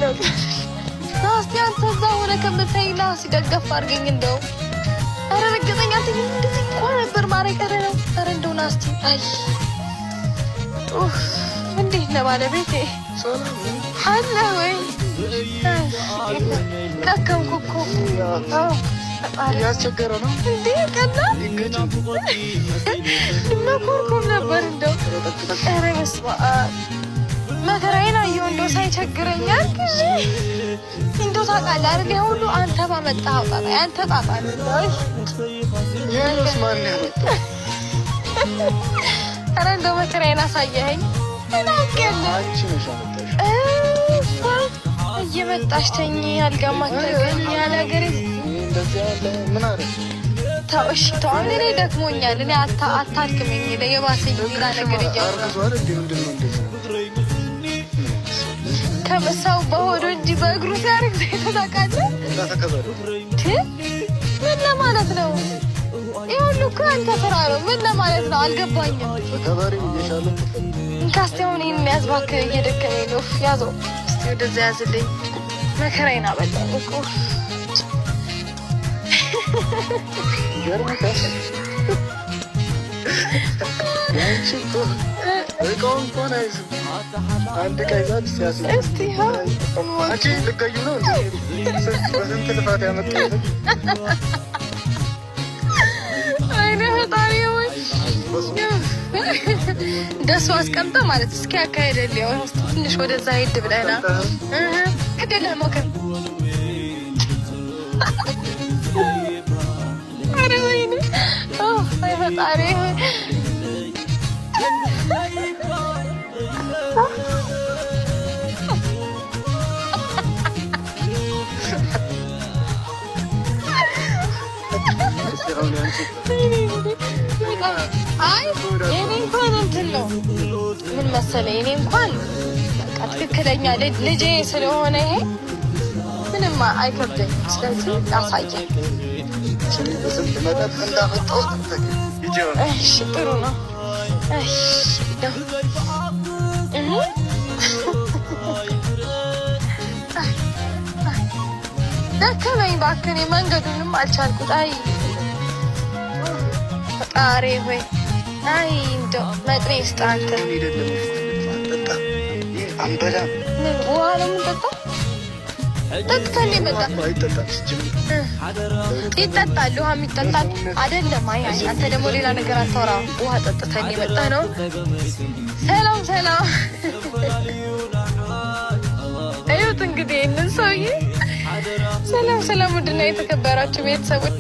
ነበር። ናስቲ አንተ እዛ ሆነ ከምታይ ናስቲ ደገፍ አድርገኝ እንደው። ኧረ ረገጠኝ አንተ እንደዚህ እንኳን ነበር ማረቀረ ነው። ኧረ እንደው ናስቲ አይ እንዴት ነው ባለቤቴ? አለ ወይ? ደከምኩ እኮ ያስቸገረ ነው እንዴ? ቀላል መኮርኮም ነበር እንደው። ኧረ በስመ አብ መከራዬን አየሁ እንደው ሳይቸግረኛል ጊዜ እንደው ታውቃለህ አይደል? ሁሉ አንተ ባመጣኸው ጣጣ ያንተ ጣጣ ነው። ይሄንስ ማን ያመጣው? ኧረ እንደው መከራዬን አሳየኸኝ። አንቺ ነሽ አመጣሽ። እየመጣሽ ተኝ አልጋማተኝ ያለ ሀገሬ እንደዚህ ያለ ምን አረሽ? ተው እሺ ተው። እኔ ደክሞኛል። እኔ አታልክመኝ ለየባሰኝ ሌላ ነገር አርግዟል እንዴ? ምንድን ነው እንደዚህ? ከበሳው በሆዶ እንጂ በእግሩ ሲያርግ ተታውቃለህ? እንዳተከበረ ምን ለማለት ነው? ይሄ ሁሉ እኮ አንተ ስራ ነው። ምን ለማለት ነው? አልገባኝም። ተከበሪ እየሻለሁ እንካስቲ አሁን ይሄን ያዝባክ እየደከመኝ ነው። ያዘው እስቲ ወደዛ ያዝልኝ። መከራዬን አበላኝ እኮ ገርሞታል። ያንቺ እኮ እቃው እንኳን አይዝም። አንድ ቀይዛት ሲያስብ እስቲ አንቺ ልትገዩ ነው እንዴ? በስንት ልፋት ያመጣሁት አይኔ ፈጣሪ ወይ ደሱ አስቀምጠ ማለት እስኪ ያካሄደልኝ ወይ ትንሽ ወደዛ ሄድ ብለና ከደለ ሞከር አረ ወይኔ አይ ፈጣሪ አይ እኔ እንኳን እንትን ነው ምን መሰለኝ፣ እኔ እንኳን በቃ ትክክለኛ ልጄ ስለሆነ ይሄ ምንም አይከብደኝ። ስለዚህ አሳየኝ። በስንት መጠጥ እንዳመጣሁት እሺ ጥሩ ነው። እሺ ደከመኝ እባክህ፣ እኔ መንገዱንም አልቻልኩት። አይ ፈጣሪ ሆይ አይ እንደው መጥኔ ስጥ አንተ። አንበላም ምን ውሃ ነው የምንጠጣው? ጠጥተን የመጣ ይጠጣል። ውሃ የሚጠጣል አይደለም። አይ አንተ ደግሞ ሌላ ነገር አታወራ። ውሃ ጠጥተን የመጣ ነው። ሰላም ሰላም። እዩት እንግዲህ ይህንን ሰውዬ። ሰላም ሰላም። ምንድን ነው የተከበራችሁ ቤተሰቦች?